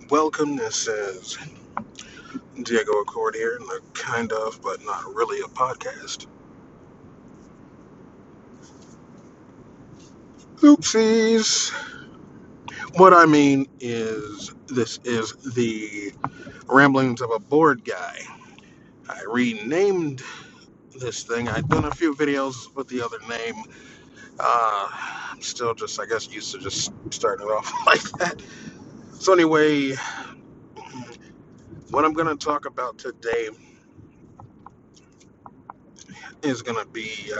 Welcome, this is Diego Accord here, in the kind of, but not really a podcast. Oopsies. What I mean is, this is the ramblings of a bored guy. I renamed this thing. I'd done a few videos with the other name. I'm still just, I guess, used to just starting it off like that. So anyway, what I'm going to talk about today is going to be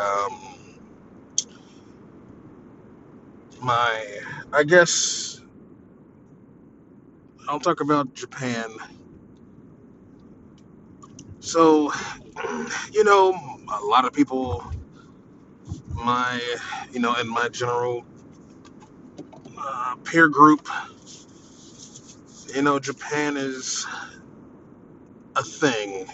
my, I guess, I'll talk about Japan. So, a lot of people, my, in my general peer group, Japan is a thing.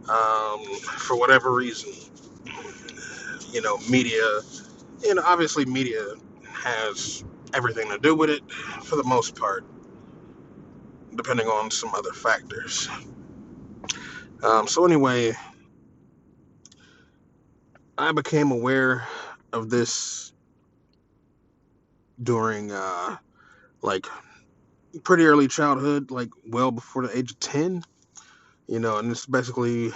For whatever reason, media, obviously media has everything to do with it for the most part, depending on some other factors. So anyway, I became aware of this during, like, pretty early childhood, like well before the age of 10, and it's basically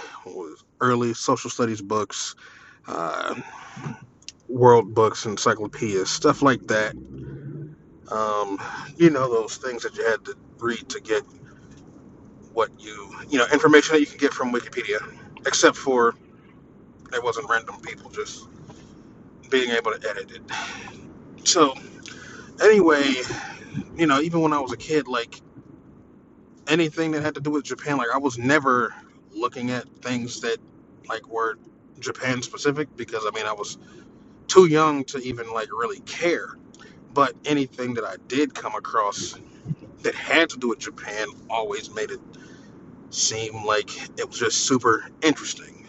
early social studies books, uh, world books, encyclopedias, stuff like that. Those things that you had to read to get information that you could get from Wikipedia, except for it wasn't random people just being able to edit it. So, anyway, even when I was a kid, like anything that had to do with Japan, like I was never looking at things that like were Japan specific because I was too young to even like really care. But anything that I did come across that had to do with Japan always made it seem like it was just super interesting.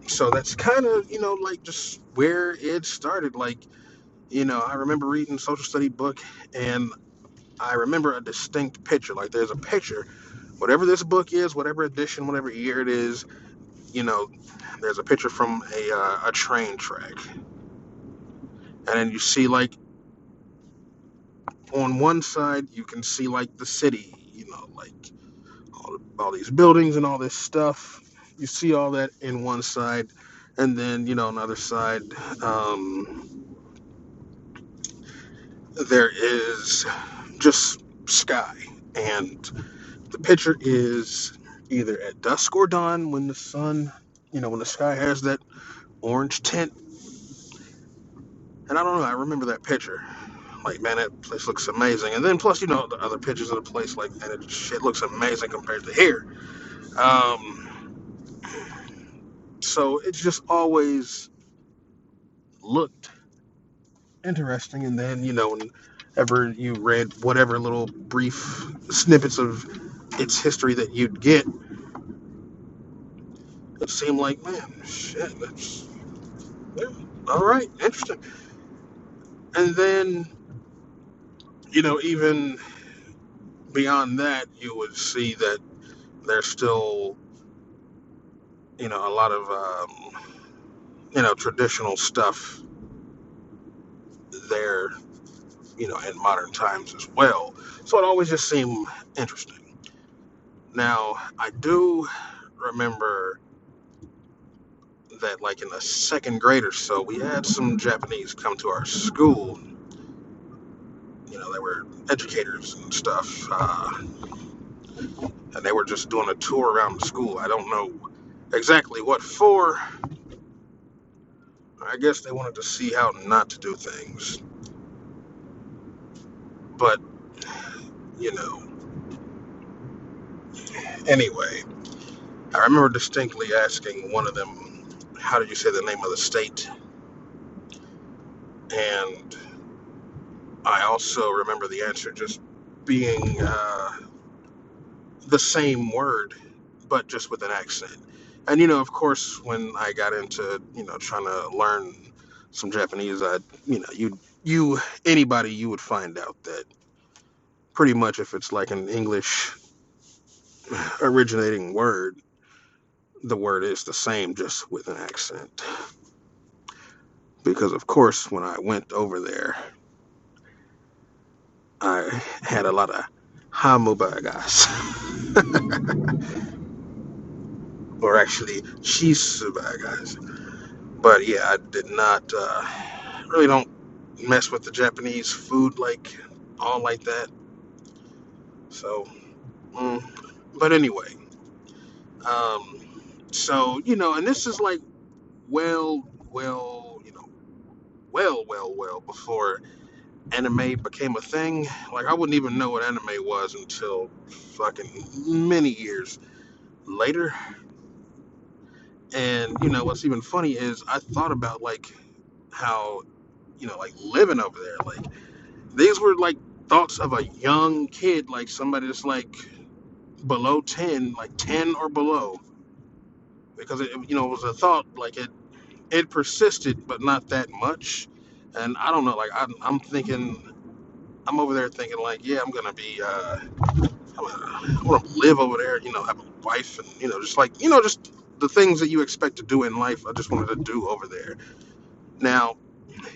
So that's kind of like just where it started. Like I remember reading a social study book and I remember a distinct picture. Like there's a picture, whatever this book is, whatever edition, whatever year it is, you know, there's a picture from a train track, and then you see like on one side you can see like the city, like all these buildings and all this stuff. You see all that in one side, and then on the other side, there is just sky, and the picture is either at dusk or dawn when the sun, when the sky has that orange tint. And I don't know, I remember that picture. Like, man, that place looks amazing. And then plus, the other pictures of the place, like, man, shit looks amazing compared to here. Um, so it's just always looked interesting. And then, whenever you read whatever little brief snippets of its history that you'd get, it seemed like, man, shit, that's yeah, all right, interesting. And then, even beyond that, you would see that there's still, a lot of, traditional stuff there, in modern times as well. So it always just seemed interesting. Now, I do remember that, like, in the second grade or so, we had some Japanese come to our school. They were educators and stuff, and they were just doing a tour around the school. I don't know exactly what for. I guess they wanted to see how not to do things. But, you know, anyway, I remember distinctly asking one of them, how did you say the name of the state? And I also remember the answer just being the same word, but just with an accent. And, of course, when I got into, trying to learn some Japanese, you anybody you would find out that pretty much if it's like an English originating word, the word is the same, just with an accent. Because of course, when I went over there, I had a lot of hamubagas, or actually shisubagas. But yeah, I did not really don't mess with the Japanese food like all like that. So, mm, but anyway, um, so and this is like well, well before anime became a thing. Like I wouldn't even know what anime was until fucking many years later. And what's even funny is I thought about like how like living over there. Like these were like thoughts of a young kid, like somebody that's like below 10, like 10 or below, because it was a thought like it persisted, but not that much. And I don't know, like I'm thinking, I'm over there thinking like, yeah, I'm gonna live over there, have a wife, and just like just the things that you expect to do in life. I just wanted to do over there. Now,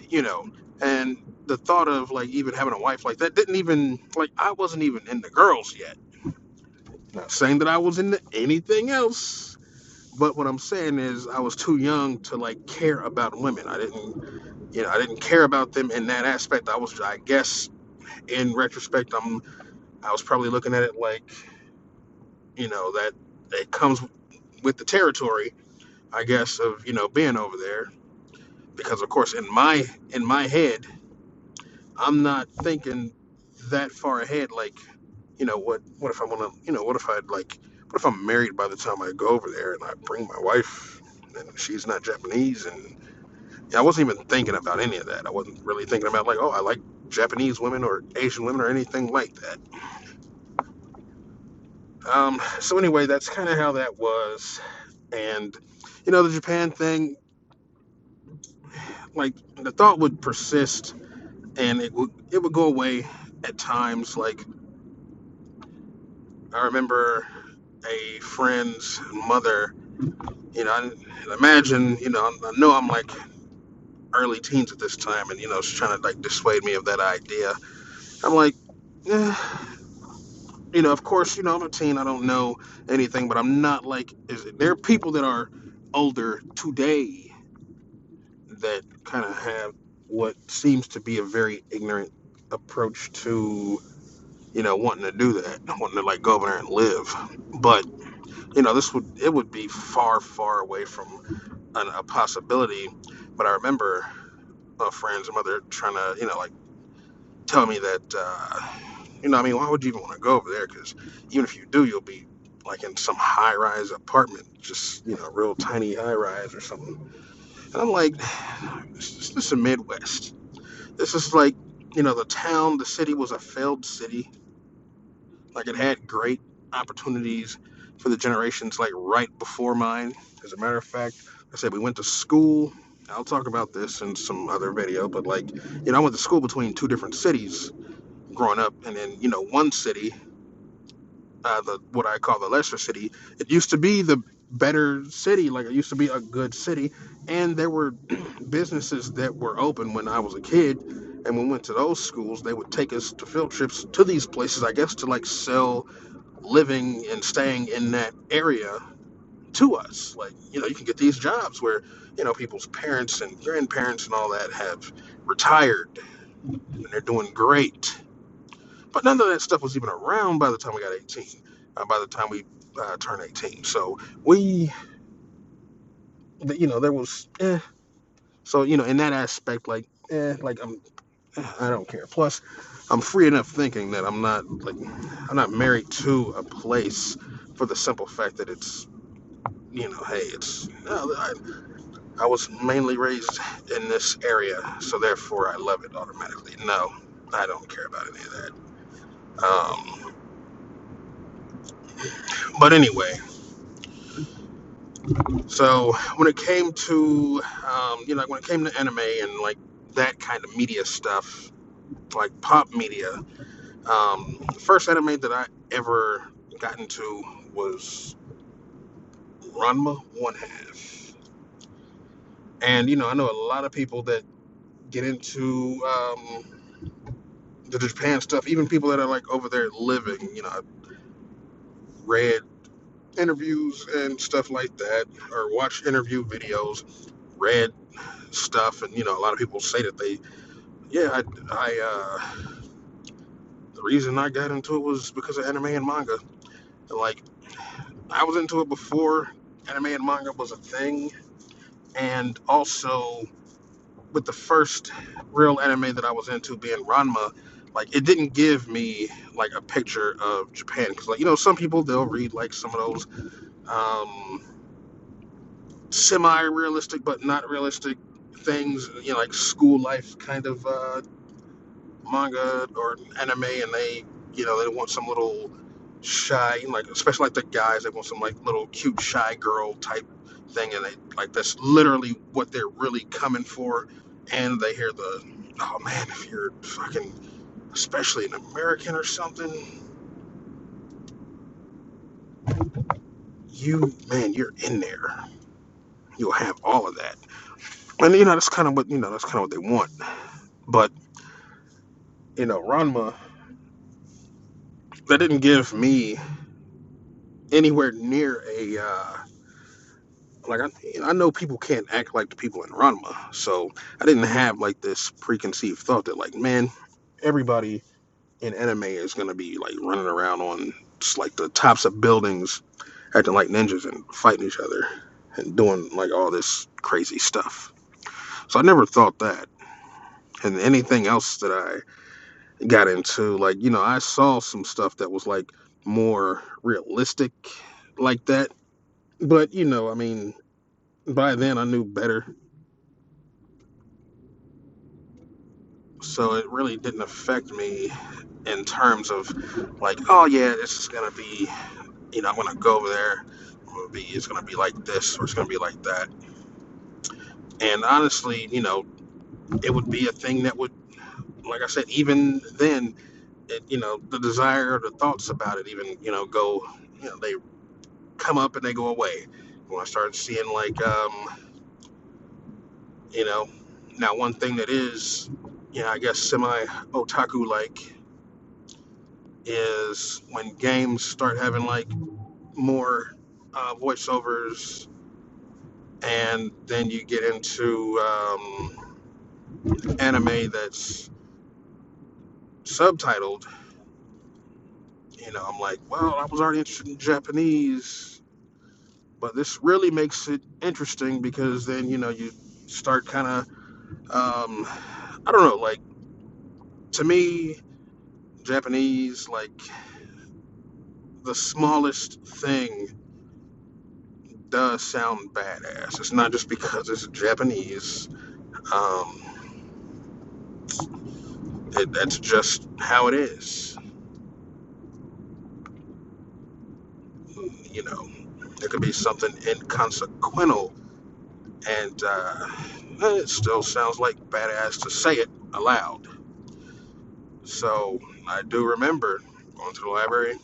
you know, and the thought of like even having a wife like that didn't even like I wasn't even into girls yet. Not saying that I was into anything else, but what I'm saying is I was too young to like care about women. I didn't care about them in that aspect. I guess, in retrospect, I was probably looking at it like, that it comes with the territory, I guess, of being over there. Because of course, in my head, I'm not thinking that far ahead. Like, what if I want to, what if I'm married by the time I go over there and I bring my wife and she's not Japanese? And yeah, I wasn't even thinking about any of that. I wasn't really thinking about like, oh, I like Japanese women or Asian women or anything like that. So anyway, that's kind of how that was. And the Japan thing, like the thought would persist, and it would go away at times. Like I remember a friend's mother. I imagine. I know I'm like early teens at this time, and she's trying to like dissuade me of that idea. I'm like, eh, of course, I'm a teen. I don't know anything, but I'm not like. There are people that are older today that kind of have what seems to be a very ignorant approach to wanting to do that, wanting to like go over there and live. But it would be far, far away from a possibility. But I remember a friend's mother trying to like tell me that I mean, why would you even want to go over there? Because even if you do, you'll be like in some high-rise apartment, just real tiny high-rise or something. And I'm like, this is the Midwest. This is like, the city was a failed city. Like it had great opportunities for the generations like right before mine. As a matter of fact, I said we went to school. I'll talk about this in some other video, but like, I went to school between two different cities growing up, and then one city, the what I call the lesser city. It used to be the better city, like it used to be a good city, and there were businesses that were open when I was a kid. And when we went to those schools, they would take us to field trips to these places, I guess, to like sell living and staying in that area to us. Like, you can get these jobs where, people's parents and grandparents and all that have retired and they're doing great. But none of that stuff was even around by the time we got 18, by the time we turned 18. So there was, so, in that aspect, like, I don't care. Plus, I'm free enough thinking that I'm not married to a place for the simple fact that it's, hey, it's, I was mainly raised in this area, so therefore I love it automatically. No, I don't care about any of that. But anyway, So when it came to, when it came to anime and like that kind of media stuff, like pop media, the first anime that I ever got into was Ranma One Half. And I know a lot of people that get into the Japan stuff, even people that are like over there living. I read interviews and stuff like that, or watched interview videos, read stuff, and a lot of people say that yeah, the reason I got into it was because of anime and manga. And like, I was into it before anime and manga was a thing, and also with the first real anime that I was into being Ranma, like it didn't give me like a picture of Japan because like some people they'll read like some of those um, semi-realistic but not realistic things, like school life kind of manga or anime, and they want some little shy, like especially like the guys, they want some like little cute shy girl type thing, and they like that's literally what they're really coming for. And they hear the, oh man, if you're fucking, especially an American or something, you're in there. You'll have all of that, and that's kind of what they want. But Ranma, that didn't give me anywhere near a like I know people can't act like the people in Ranma, so I didn't have like this preconceived thought that like, man, everybody in anime is gonna be like running around on just like the tops of buildings, acting like ninjas and fighting each other and doing like all this crazy stuff. So I never thought that. And anything else that I got into, like I saw some stuff that was like more realistic like that, but I mean, by then I knew better. So it really didn't affect me in terms of like, oh yeah, this is gonna be, I'm gonna go over there, it's gonna be like this or it's gonna be like that. And honestly, it would be a thing that would, like I said, even then, the desire or the thoughts about it even, go, they come up and they go away. When I start seeing like, you know, now one thing that is, I guess semi otaku like is when games start having like more voiceovers, and then you get into anime that's subtitled. I'm like, well, I was already interested in Japanese, but this really makes it interesting because then you start kind of I don't know, like to me, Japanese, like the smallest thing does sound badass. It's not just because it's Japanese. Um, that's just how it is. You know, it could be something inconsequential, and it still sounds like badass to say it aloud. So I do remember going to the library,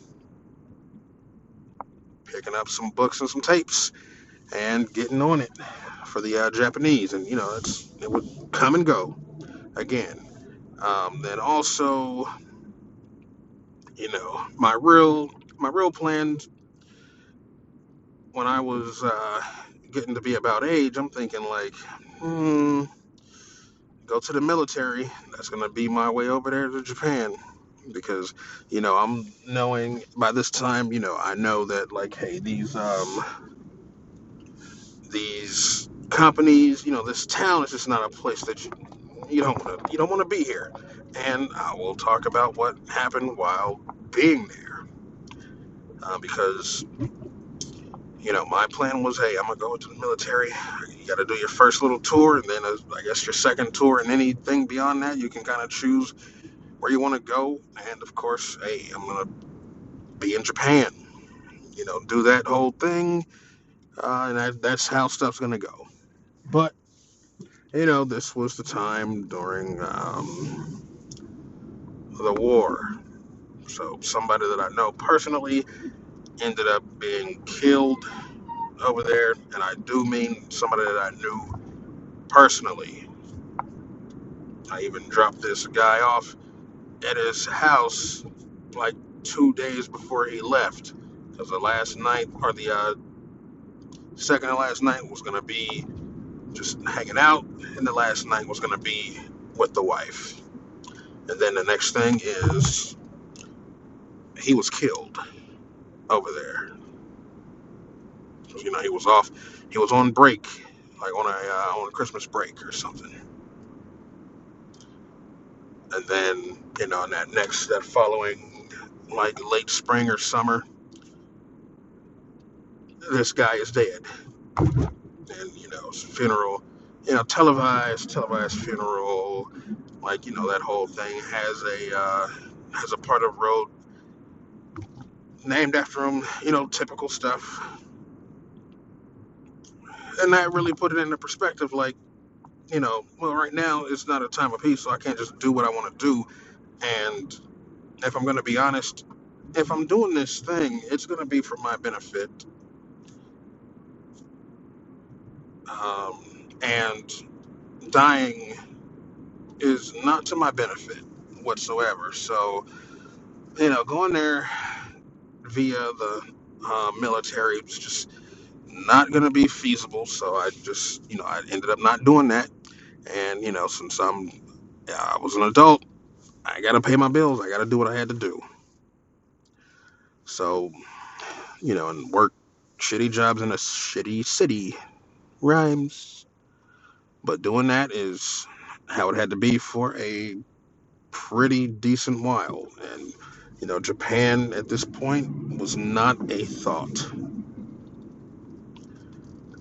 picking up some books and some tapes, and getting on it for the Japanese, and it would come and go again. Then also, my real plan when I was getting to be about age, I'm thinking like, go to the military. That's gonna be my way over there to Japan because I'm knowing by this time, I know that like, hey, these companies, this town is just not a place that you don't want to be here. And I will talk about what happened while being there because my plan was, hey, I'm gonna go into the military. You got to do your first little tour, and then I guess your second tour, and anything beyond that, you can kind of choose where you want to go. And of course, hey, I'm gonna be in Japan. Do that whole thing. and that's how stuff's gonna go. But this was the time during the war. So somebody that I know personally ended up being killed over there, and I do mean somebody that I knew personally. I even dropped this guy off at his house like 2 days before he left, because the last night or the second to last night was gonna be just hanging out, and the last night was gonna be with the wife. And then the next thing is he was killed over there. So, he was off. He was on break, like on a Christmas break or something. And then in that following like late spring or summer, this guy is dead. And it's a funeral, televised funeral, like that whole thing has a part of road named after him, typical stuff. And that really put it into perspective, like, well, right now it's not a time of peace, so I can't just do what I want to do. And if I'm going to be honest, if I'm doing this thing, it's going to be for my benefit. And dying is not to my benefit whatsoever. So, going there via the military was just not going to be feasible. So I ended up not doing that. And, since I was an adult, I got to pay my bills. I got to do what I had to do. So, and work shitty jobs in a shitty city rhymes. But doing that is how it had to be for a pretty decent while. And, Japan at this point was not a thought.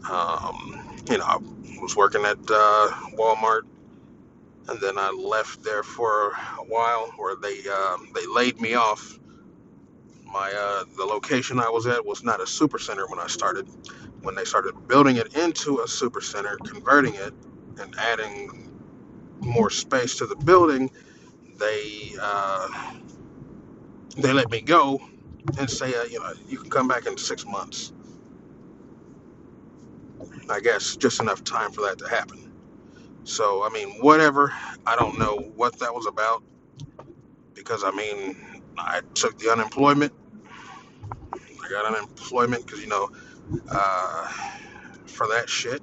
I was working at Walmart, and then I left there for a while where they laid me off. The location I was at was not a super center when I started. When they started building it into a super center, converting it and adding more space to the building, they they let me go and say, you can come back in 6 months. I guess just enough time for that to happen. So I mean, whatever. I don't know what that was about because I mean, I took the unemployment. I got unemployment because uh, for that shit,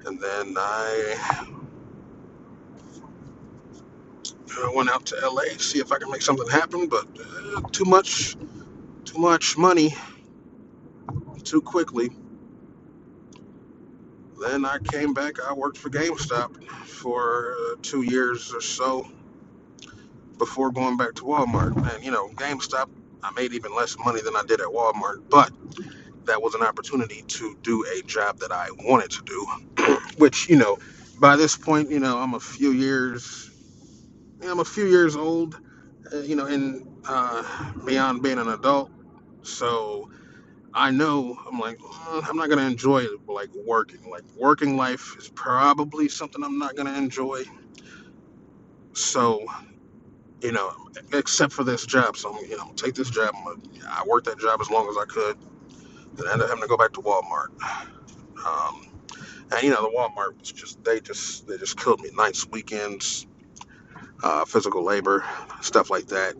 and then I went out to LA to see if I can make something happen, but too much money, too quickly. Then I came back. I worked for GameStop for 2 years or so before going back to Walmart. And GameStop, I made even less money than I did at Walmart, but that was an opportunity to do a job that I wanted to do. Which by this point, I'm a few years old, in beyond being an adult. So I know I'm like I'm not gonna enjoy like working. Like working life is probably something I'm not gonna enjoy. So except for this job. So take this job. I worked that job as long as I could. Then I ended up having to go back to Walmart. Um, and the Walmart was just killed me. Nights, weekends, physical labor, stuff like that.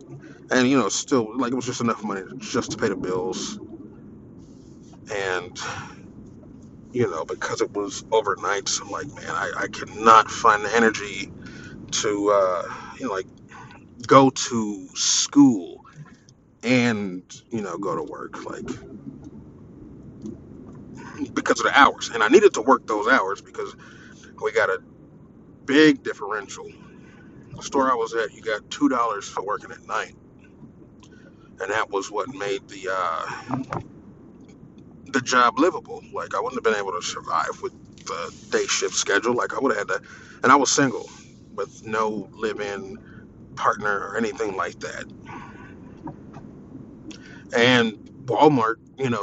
And still like it was just enough money just to pay the bills. And because it was overnight, I'm like, man, I cannot find the energy to like go to school and go to work, like because of the hours. And I needed to work those hours because we got a big differential. The store I was at, you got $2 for working at night, and that was what made the job livable. Like I wouldn't have been able to survive with the day shift schedule. Like I would have had to, and I was single with no live-in partner or anything like that. And Walmart,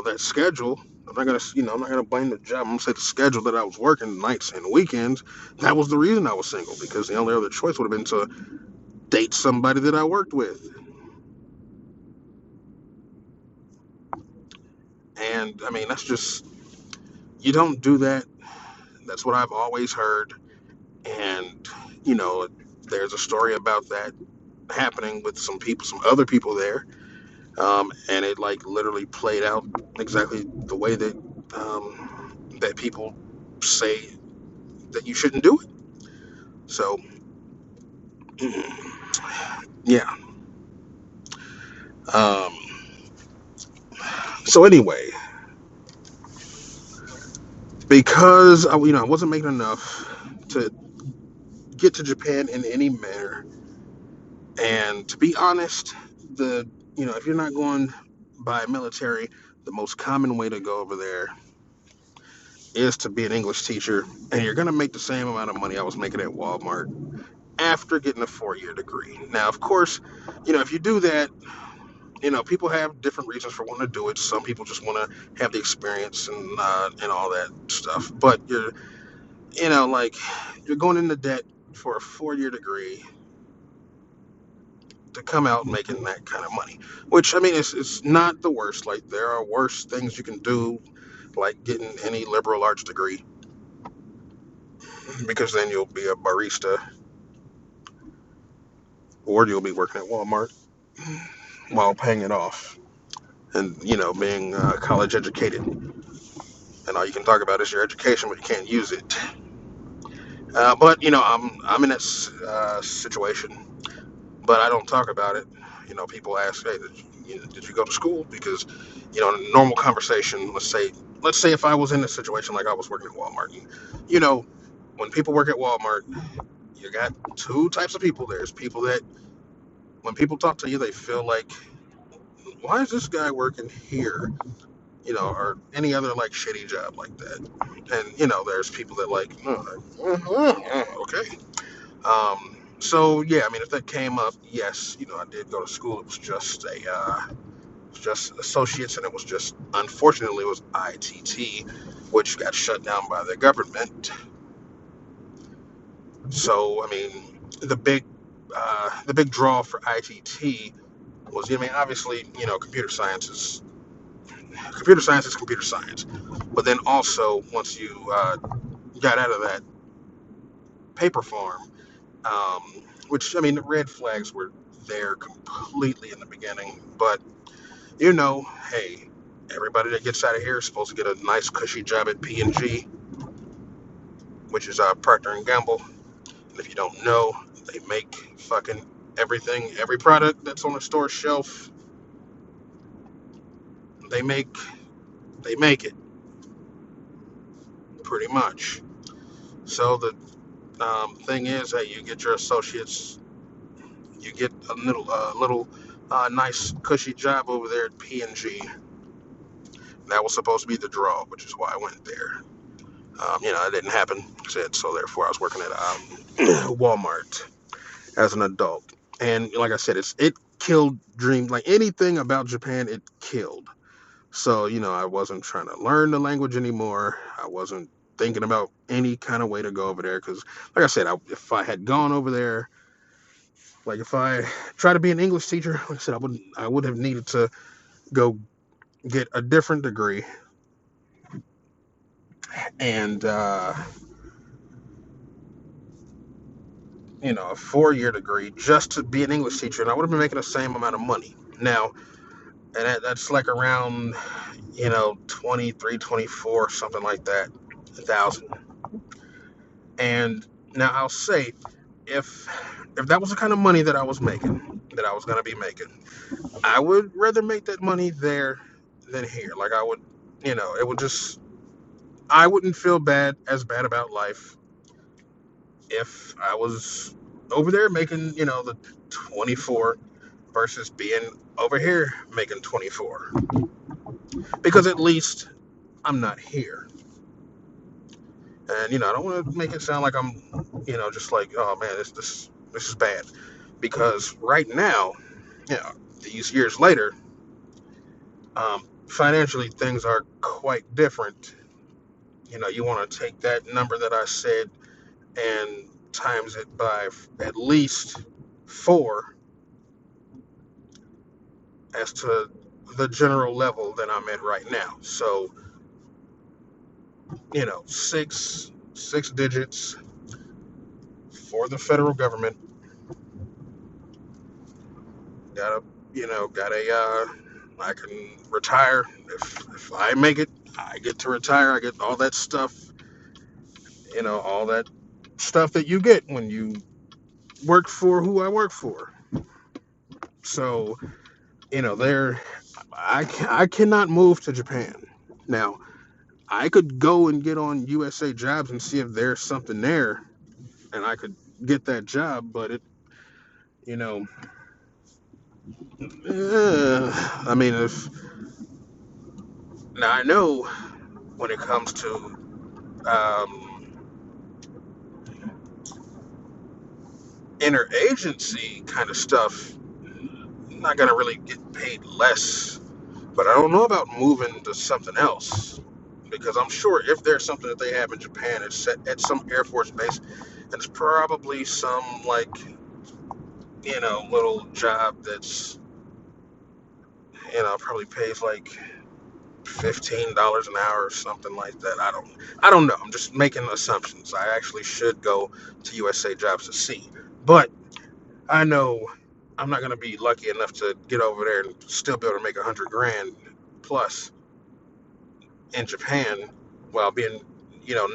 that schedule, I'm not gonna blame the job. I'm gonna say the schedule that I was working nights and weekends. That was the reason I was single because the only other choice would have been to date somebody that I worked with. And I mean, that's just you don't do that. That's what I've always heard. And you know, there's a story about that happening with some other people there, and it like literally played out exactly the way that people say that you shouldn't do it. So yeah. Um, so anyway, because I wasn't making enough to get to Japan in any manner, and to be honest, if you're not going by military, the most common way to go over there is to be an English teacher, and you're gonna make the same amount of money I was making at Walmart after getting a 4-year degree. Now, of course, if you do that, people have different reasons for wanting to do it. Some people just want to have the experience and all that stuff. But like you're going into debt for a 4-year degree to come out making that kind of money. Which I mean, it's not the worst. Like there are worse things you can do, like getting any liberal arts degree, because then you'll be a barista or you'll be working at Walmart while paying it off and being college educated. And all you can talk about is your education, but you can't use it. But I'm in that situation, but I don't talk about it. People ask, "Hey, did you go to school?" Because in a normal conversation, let's say if I was in a situation like I was working at Walmart, and, you know, when people work at Walmart, you got two types of people. There's people that when people talk to you, they feel like, "Why is this guy working here?" Or any other like shitty job like that. And there's people that like, okay. So yeah, I mean, if that came up, yes, I did go to school. It was just associates, and it was just unfortunately it was ITT, which got shut down by the government. So I mean, the big draw for ITT was, I mean, obviously, computer science is computer science, but then also once you got out of that paper farm, which I mean, the red flags were there completely in the beginning, but hey, everybody that gets out of here is supposed to get a nice cushy job at P&G, which is Procter and Gamble. And if you don't know, they make fucking everything, every product that's on the store shelf. They make they make it pretty much. So the thing is that you get your associates, you get a little nice cushy job over there at P&G. That was supposed to be the draw, which is why I went there. It didn't happen. So therefore, I was working at Walmart as an adult. And like I said, it killed dreams. Like anything about Japan, it killed. So I wasn't trying to learn the language anymore. I wasn't thinking about any kind of way to go over there because, like I said, if I had gone over there, like if I tried to be an English teacher, like I said, I would have needed to go get a different degree and a 4-year degree just to be an English teacher, and I would have been making the same amount of money. Now, and that's like around 23, 24, something like that, 1,000. And now I'll say, if that was the kind of money that I was making, that I was going to be making, I would rather make that money there than here. Like I would, it would just, I wouldn't feel as bad about life if I was over there making, the 24 versus being over here making 24. Because at least I'm not here. And I don't want to make it sound like I'm, just like, oh man, this is bad. Because right now, these years later, financially things are quite different. You want to take that number that I said and times it by at least four as to the general level that I'm at right now. So, six digits for the federal government. Gotta, gotta, I can retire if I make it. I get to retire. I get all that stuff, all that stuff that you get when you work for who I work for. So, there, I cannot move to Japan. Now, I could go and get on USA Jobs and see if there's something there, and I could get that job. But you know, I mean, if now I know when it comes to um, interagency kind of stuff, I'm not gonna really get paid less. But I don't know about moving to something else because I'm sure if there's something that they have in Japan, it's set at some Air Force base, and it's probably some like little job that's probably pays like $15 an hour or something like that. I don't know. I'm just making assumptions. I actually should go to USA Jobs to see. But I know I'm not gonna be lucky enough to get over there and still be able to make 100 grand plus in Japan while being,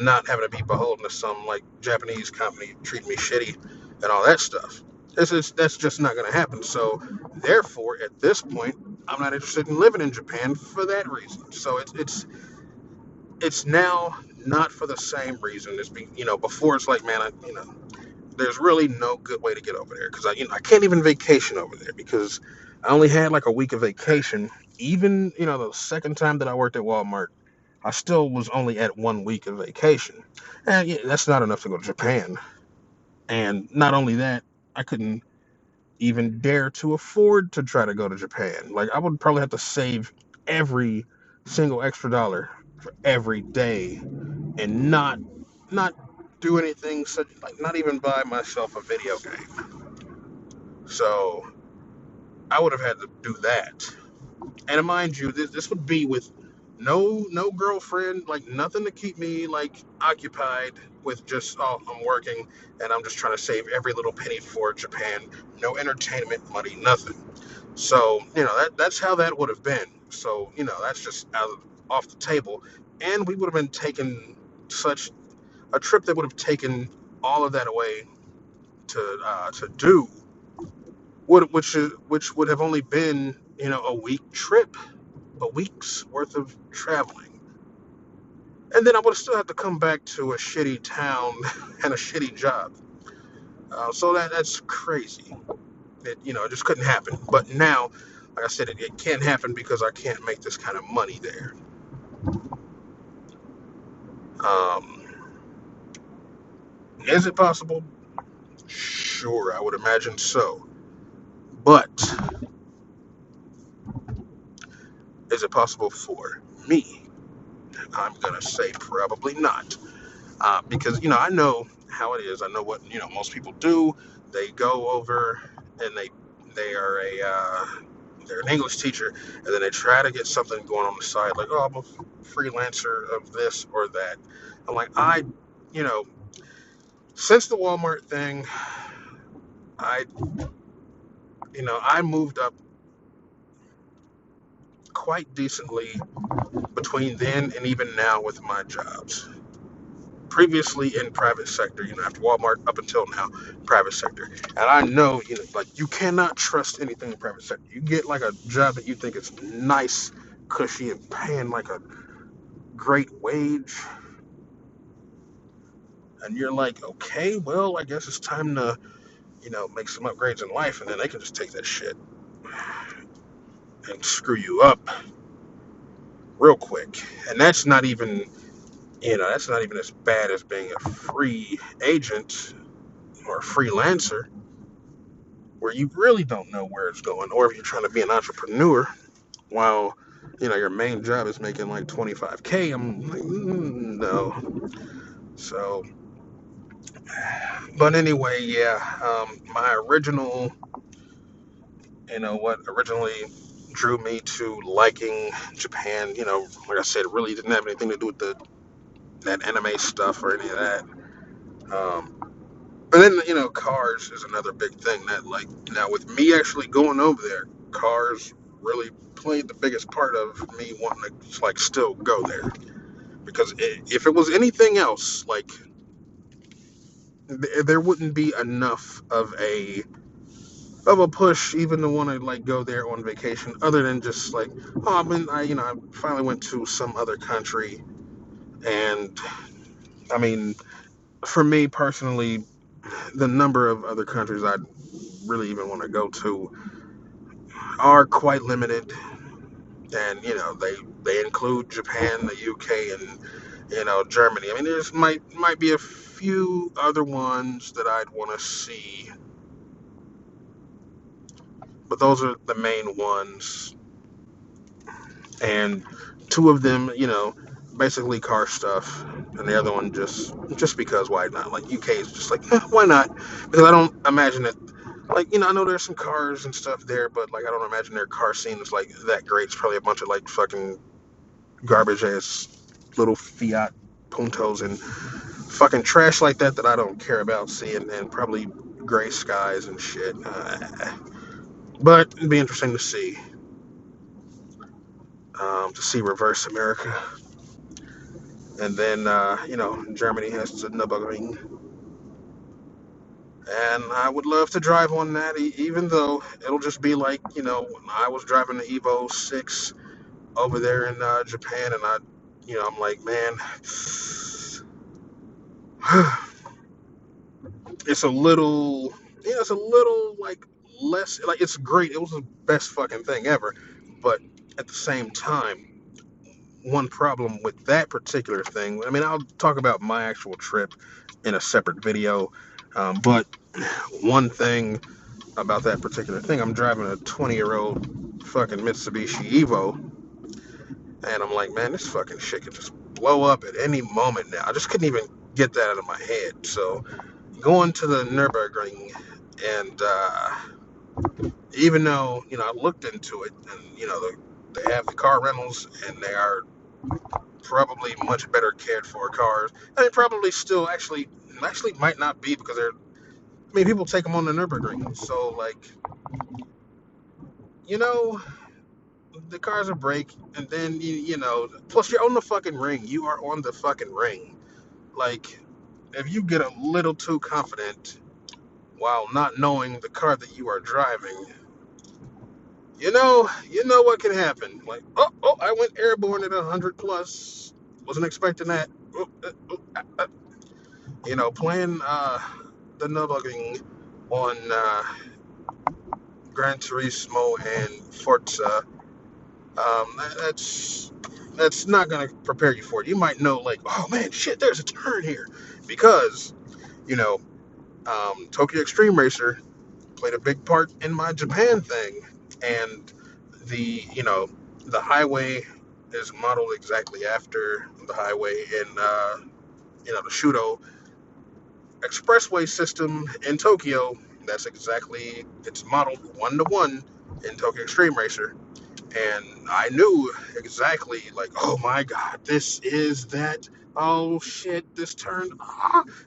not having to be beholden to some like Japanese company treating me shitty and all that stuff. That's just not going to happen. So, therefore, at this point, I'm not interested in living in Japan for that reason. So it's now not for the same reason. Before it's like, man, there's really no good way to get over there because I can't even vacation over there because I only had like a week of vacation. Even the second time that I worked at Walmart, I still was only at 1 week of vacation, and yeah, that's not enough to go to Japan. And not only that, I couldn't even dare to afford to try to go to Japan. Like I would probably have to save every single extra dollar for every day and not do anything such like not even buy myself a video game. So I would have had to do that. And mind you, this would be with no girlfriend, like nothing to keep me like occupied with just I'm working and I'm just trying to save every little penny for Japan. No entertainment money, nothing. So, that's how that would have been. So, that's just off the table. And we would have been taking such a trip that would have taken all of that away to do which would have only been a week trip, a week's worth of traveling, and then I would still have to come back to a shitty town and a shitty job. So that's crazy. It just couldn't happen. But now, like I said, it can't happen because I can't make this kind of money there. Um, is it possible? Sure, I would imagine so. But is it possible for me? I'm gonna say probably not. Because I know how it is. I know what most people do. They go over and they are they're an English teacher, and then they try to get something going on the side, like, oh, I'm a freelancer of this or that. I'm like, you know, since the Walmart thing, I I moved up quite decently between then and even now with my jobs. Previously in private sector, after Walmart up until now, private sector. And I know, like you cannot trust anything in private sector. You get like a job that you think is nice, cushy, and paying like a great wage, and you're like, okay, well, I guess it's time to, make some upgrades in life, and then they can just take that shit and screw you up real quick. And that's not even as bad as being a free agent or a freelancer where you really don't know where it's going, or if you're trying to be an entrepreneur while your main job is making like 25K. I'm like, no. So, but anyway, yeah. My original, what originally drew me to liking Japan, like I said, really didn't have anything to do with that anime stuff or any of that. And then, cars is another big thing that, like, now with me actually going over there, cars really played the biggest part of me wanting to, like, still go there. Because if it was anything else, like, there wouldn't be enough of a push even to want to, like, go there on vacation, other than just like, oh, I finally went to some other country. And I mean, for me personally, the number of other countries I'd really even want to go to are quite limited. And they include Japan, the UK, and Germany. I mean, there's might be a few other ones that I'd want to see, but those are the main ones. And two of them, basically car stuff, and the other one just because, why not? Like, UK is just like, why not? Because I don't imagine it. Like, I know there's some cars and stuff there, but like I don't imagine their car scene is like that great. It's probably a bunch of like fucking garbage ass little Fiat Puntos and fucking trash like that I don't care about seeing, and probably gray skies and shit. But it'd be interesting to see reverse America. And then, Germany has the Nürburgring. And I would love to drive on that, even though it'll just be like, when I was driving the Evo 6 over there in Japan, and I'm like, man, it's a little like less, like, it's great. It was the best fucking thing ever. But at the same time, one problem with that particular thing, I mean, I'll talk about my actual trip in a separate video. But one thing about that particular thing, I'm driving a 20-year-old fucking Mitsubishi Evo, and I'm like, man, this fucking shit could just blow up at any moment now. I just couldn't even get that out of my head. So going to the Nürburgring, and even though I looked into it, and they have the car rentals, and they are probably much better cared for cars. And it probably still actually might not be, because people take them on the Nürburgring. So, like, you know, the cars are break, and then plus you're on the fucking ring. You are on the fucking ring. Like, if you get a little too confident while not knowing the car that you are driving, you know what can happen. Like, oh, I went airborne at 100 plus. Wasn't expecting that. Playing the Nürburgring on Gran Turismo and Forza, that's not gonna prepare you for it. You might know, like, oh man, shit, there's a turn here, because you know Tokyo Extreme Racer played a big part in my Japan thing, and the highway is modeled exactly after the highway in the Shudo expressway system in Tokyo. That's exactly, it's modeled 1-to-1 in Tokyo Extreme Racer. And I knew exactly, like, oh my god, this is that. Oh shit, this turn.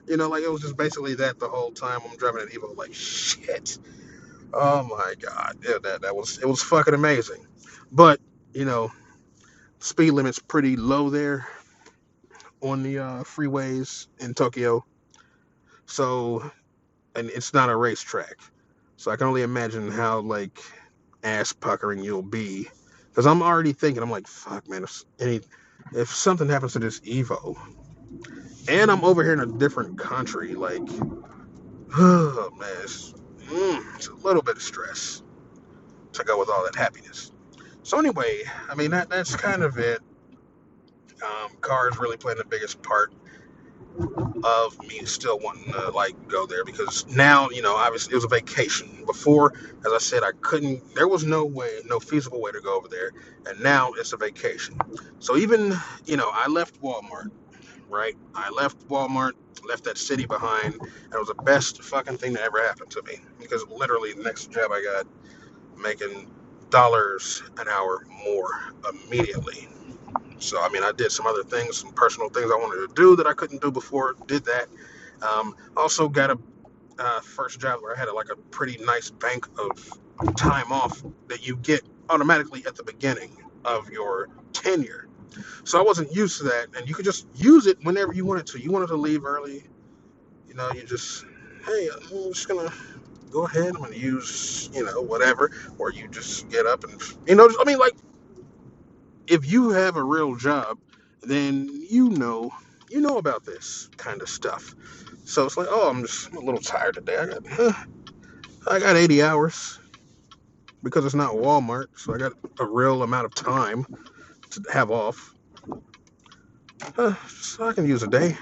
Like, it was just basically that the whole time I'm driving an Evo. Like, shit. Oh my god, yeah, it was fucking amazing. But speed limit's pretty low there on the freeways in Tokyo. So, and it's not a racetrack. So I can only imagine how, like, ass puckering you'll be. Because I'm already thinking, I'm like, fuck, man, if something happens to this Evo, and I'm over here in a different country, like, oh man, it's a little bit of stress to go with all that happiness. So anyway, I mean, that's kind of it. Cars really playing the biggest part of me still wanting to like go there because now, obviously it was a vacation. Before, as I said, I couldn't. There was no way, no feasible way to go over there, and now it's a vacation. So even, I left Walmart. Right, I left Walmart, left that city behind. And it was the best fucking thing that ever happened to me because literally the next job I got making dollars an hour more immediately. So I mean, I did some other things, some personal things I wanted to do that I couldn't do before. Did that. Also got a first job where I had like a pretty nice bank of time off that you get automatically at the beginning of your tenure. So I wasn't used to that, and you could just use it whenever you wanted to. You wanted to leave early, you just, hey, I'm just gonna go ahead. I'm gonna use, whatever, or you just get up and, I mean, like if you have a real job, then you know about this kind of stuff. So it's like, oh, I'm a little tired today. I got 80 hours because it's not Walmart, so I got a real amount of time to have off. So I can use a day.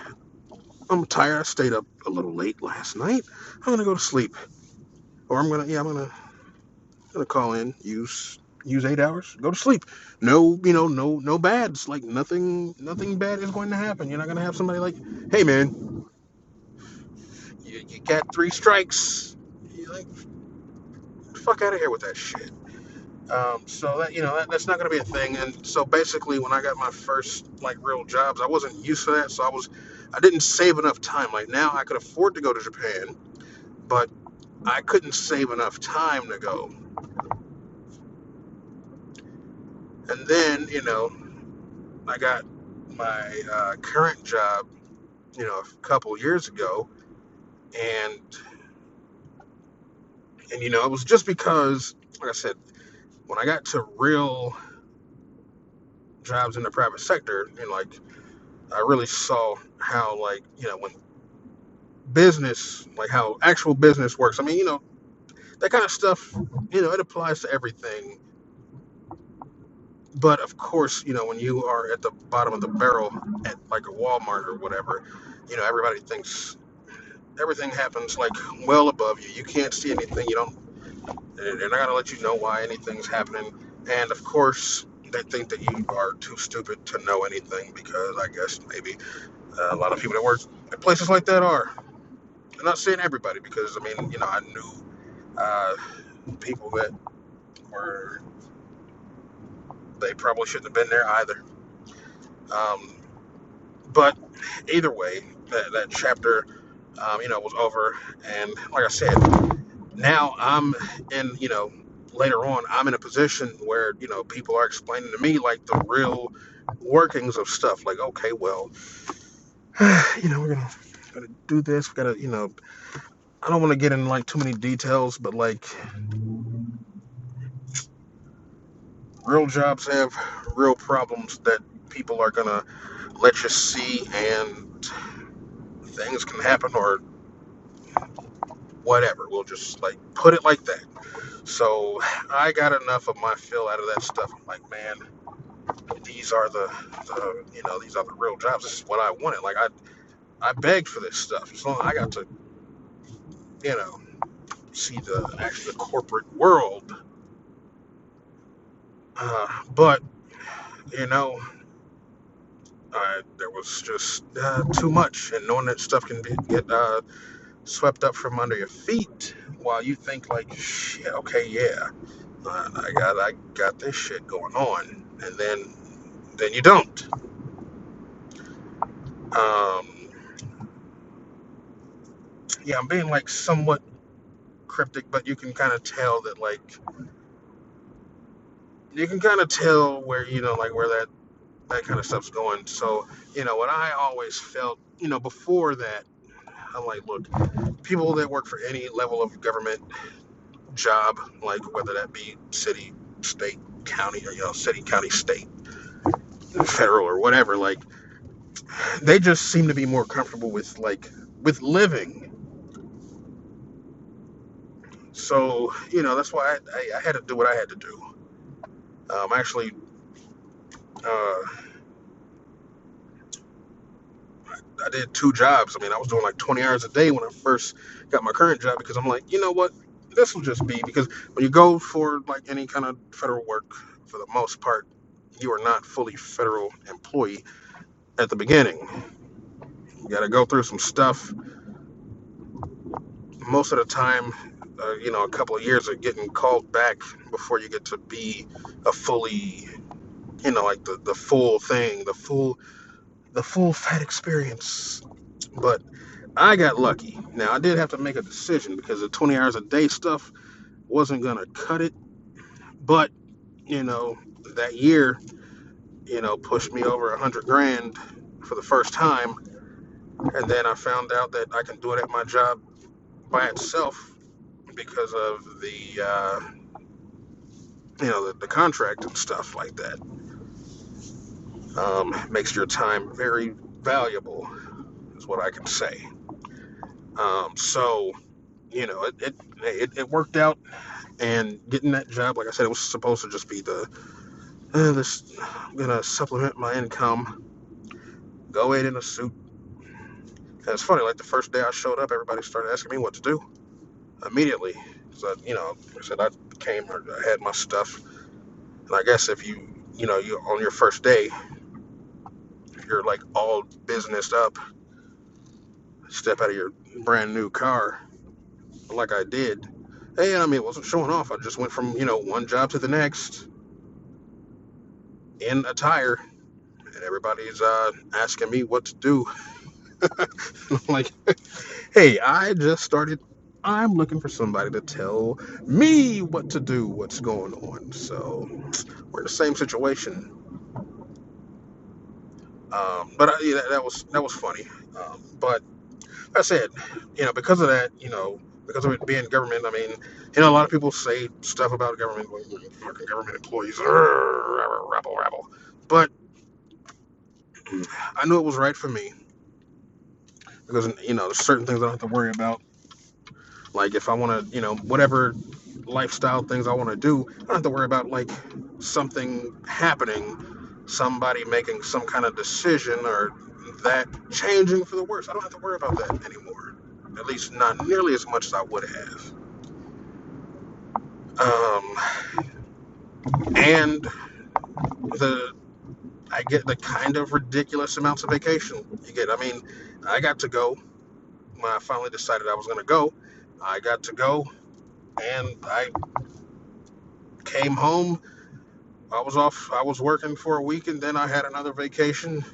I'm tired. I stayed up a little late last night. I'm gonna go to sleep, or I'm gonna call in, use 8 hours, go to sleep. No, no bad. It's like nothing bad is going to happen. You're not gonna have somebody like, hey man, you got 3 strikes. You're like, fuck out of here with that shit. So that's not gonna be a thing. And so basically, when I got my first like real jobs, I wasn't used to that. So I didn't save enough time. Like now, I could afford to go to Japan, but I couldn't save enough time to go. And then, I got my current job, a couple years ago, and it was just because, like I said, when I got to real jobs in the private sector, like I really saw how, like, when business, like how actual business works. I mean, that kind of stuff, it applies to everything. But of course, when you are at the bottom of the barrel at like a Walmart or whatever, everybody thinks everything happens like well above you. You can't see anything. You don't. They're not gonna let you know why anything's happening. And of course, they think that you are too stupid to know anything because I guess maybe a lot of people that work at places like that are. I'm not saying everybody because I mean, I knew uh, people that were they probably shouldn't have been there either. Um, but either way, that chapter, was over. And like I said, now I'm in, later on, I'm in a position where, people are explaining to me like the real workings of stuff. Like, okay, well, we're gonna do this. We gotta, I don't want to get in like too many details, but like real jobs have real problems that people are gonna let you see, and things can happen or whatever. We'll just like put it like that. So I got enough of my fill out of that stuff. I'm like, man, these are these are the real jobs. This is what I wanted. Like I begged for this stuff. So I got to, you know, see the corporate world. But you know, there was just too much, and knowing that stuff can get swept up from under your feet while you think like, shit, okay, yeah, I got this shit going on, and then you don't. Um, yeah, I'm being like somewhat cryptic, but you can kind of tell that like you can kind of tell where like where that kind of stuff's going. So what I always felt before that, I'm like, look, people that work for any level of government job, like whether that be city, state, county, or city, county, state, federal, or whatever, like they just seem to be more comfortable with with living. So that's why I had to do what I had to do. Actually, uh, I did two jobs. I mean, I was doing like 20 hours a day when I first got my current job because I'm like, you know what? This will just be because when you go for like any kind of federal work, for the most part, you are not fully federal employee at the beginning. You got to go through some stuff. Most of the time, a couple of years of getting called back before you get to be a fully, like the full thing, the full fat experience. But I got lucky. Now I did have to make a decision because the 20 hours a day stuff wasn't gonna cut it. But you know, that year, pushed me over 100 grand for the first time, and then I found out that I can do it at my job by itself because of the contract and stuff like that. Makes your time very valuable, is what I can say. So it worked out, and getting that job, like I said, it was supposed to just be this. I'm gonna supplement my income, go in a suit. And it's funny, like the first day I showed up, everybody started asking me what to do immediately. So I said I I had my stuff, and I guess if you on your first day, you're like all businessed up, step out of your brand new car, like I did. Hey, I mean, it wasn't showing off. I just went from one job to the next in attire, and everybody's asking me what to do. I'm like, hey, I just started. I'm looking for somebody to tell me what to do, what's going on. So we're in the same situation. Yeah, that was funny. But like I said, because of that, because of it being government, I mean, a lot of people say stuff about government, like, fucking government employees, rabble, rabble. But I knew it was right for me because there's certain things I don't have to worry about. Like if I want to, whatever lifestyle things I want to do, I don't have to worry about like something happening, somebody making some kind of decision or that changing for the worse. I don't have to worry about that anymore. At least not nearly as much as I would have. Um, and the I get the kind of ridiculous amounts of vacation you get. I mean, I got to go when I finally decided I was going to go. I got to go, and I came home. I was off. I was working for a week, and then I had another vacation,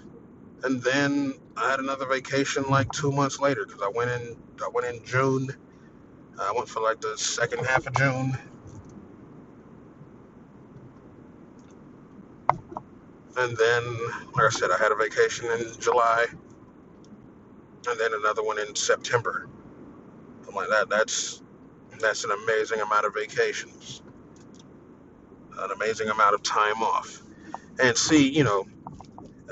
and then I had another vacation like 2 months later because I went in. I went in June. I went for like the second half of June, and then, like I said, I had a vacation in July, and then another one in September. I'm like that's an amazing amount of vacations, an amazing amount of time off. And see,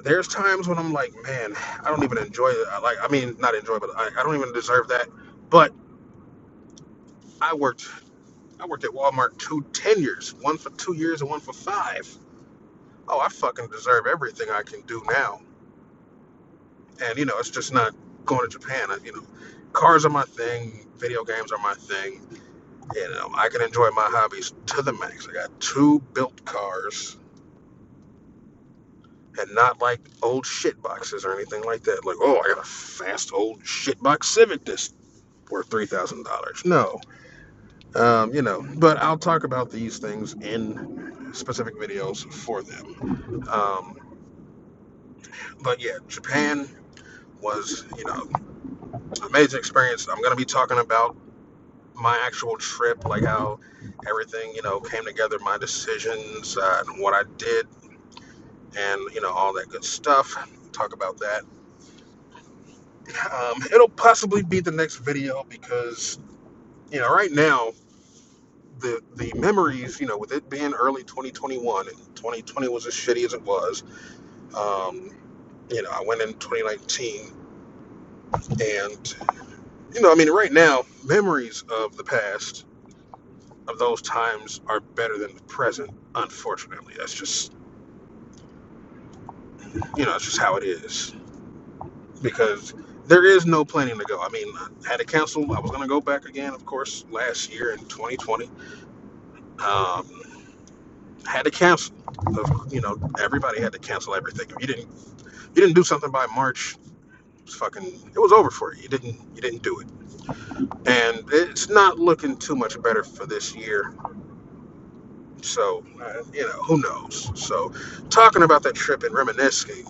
there's times when I'm like, man, I don't even enjoy it. I mean, not enjoy, but I don't even deserve that. But I worked I worked at Walmart two tenures, one for 2 years and one for 5. Oh, I fucking deserve everything I can do now. And it's just not going to Japan. Cars are my thing. Video games are my thing. I can enjoy my hobbies to the max. I got two built cars, and not like old shit boxes or anything like that. Like, oh, I got a fast old shitbox Civic that's worth $3,000. No, but I'll talk about these things in specific videos for them. But yeah, Japan was, amazing experience. I'm gonna be talking about my actual trip, like how everything, came together, my decisions, and what I did, and all that good stuff. Talk about that. It'll possibly be the next video because right now the memories, with it being early 2021 and 2020 was as shitty as it was. Um, I went in 2019, and I mean, right now memories of the past of those times are better than the present. Unfortunately, that's just it's just how it is. because there is no planning to go. I mean, I had to cancel. I was going to go back again, of course, last year in 2020. Um, had to cancel. Everybody had to cancel everything. If you didn't do something by March, it was over for you. You didn't do it, and it's not looking too much better for this year. So who knows? So talking about that trip and reminiscing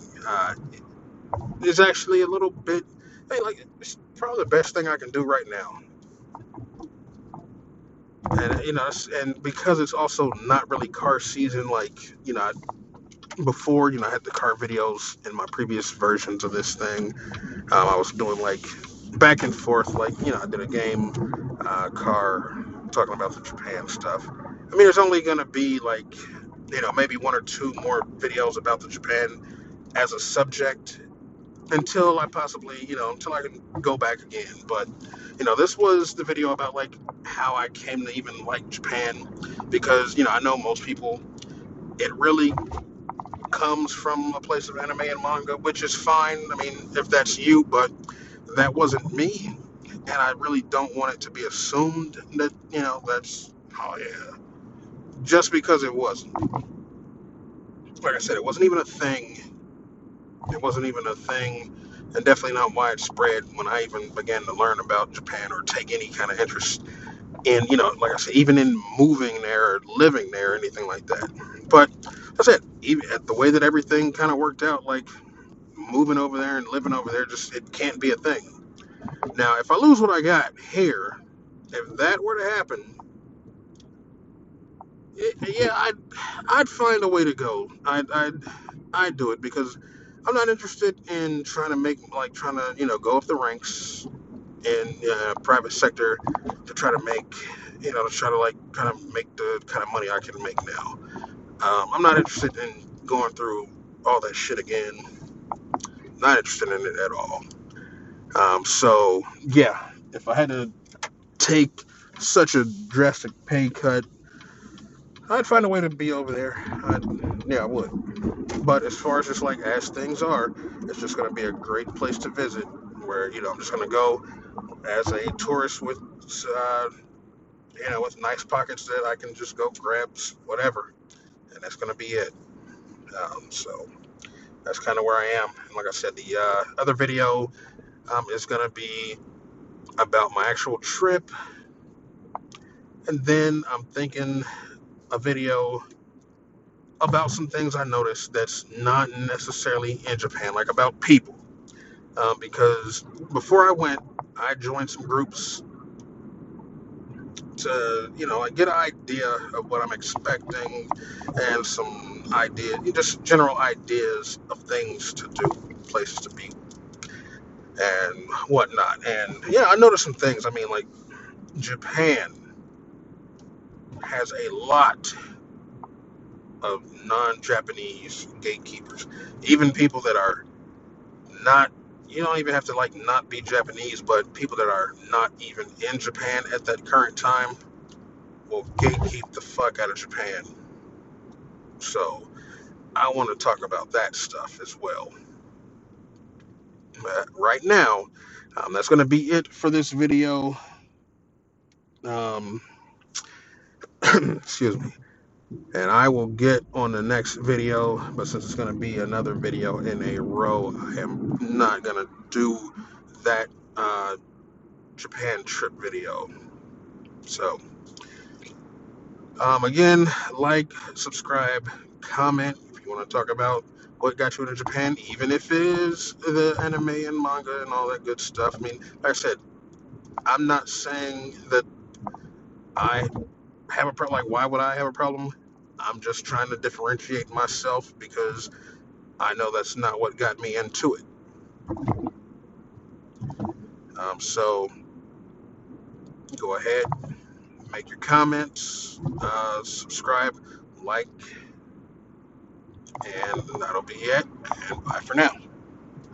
is actually a little bit. Hey, like it's probably the best thing I can do right now, and and because it's also not really car season. Like before, I had the car videos in my previous versions of this thing. I was doing like back and forth, like I did a game, car, talking about the Japan stuff. I mean, there's only gonna be like maybe one or two more videos about the Japan as a subject until I possibly until I can go back again. But this was the video about like how I came to even like Japan because I know most people it really comes from a place of anime and manga, which is fine. I mean, if that's you, but that wasn't me, and I really don't want it to be assumed that that's oh yeah, just because it wasn't. Like I said, it wasn't even a thing. It wasn't even a thing, and definitely not widespread when I even began to learn about Japan or take any kind of interest in like I said, even in moving there or living there or anything like that. But I said, even at the way that everything kind of worked out, like moving over there and living over there, just it can't be a thing. Now, if I lose what I got here, if that were to happen, yeah, I'd find a way to go. I'd do it because I'm not interested in trying to go up the ranks in private sector to try to make to try to like kind of make the kind of money I can make now. I'm not interested in going through all that shit again. Not interested in it at all. So yeah, if I had to take such a drastic pay cut, I'd find a way to be over there. Yeah, I would. But as far as just like as things are, it's just going to be a great place to visit. Where I'm just going to go as a tourist with, with nice pockets that I can just go grab whatever, and that's going to be it. So that's kind of where I am. And like I said, the other video is going to be about my actual trip, and then I'm thinking a video about some things I noticed that's not necessarily in Japan, like about people. Because before I went, I joined some groups to, like get an idea of what I'm expecting and some just general ideas of things to do, places to be, and whatnot. And yeah, I noticed some things. I mean, like Japan has a lot of non-Japanese gatekeepers, even people that are not. You don't even have to like not be Japanese, but people that are not even in Japan at that current time will gatekeep the fuck out of Japan. So I want to talk about that stuff as well. Right now, that's going to be it for this video. Um, excuse me. And I will get on the next video, but since it's going to be another video in a row, I am not going to do that Japan trip video. So, again, like, subscribe, comment if you want to talk about what got you into Japan, even if it is the anime and manga and all that good stuff. I mean, like I said, I'm not saying that I have a problem. Like, why would I have a problem? I'm just trying to differentiate myself because I know that's not what got me into it. So go ahead, make your comments, subscribe, like, and that'll be it. And bye for now.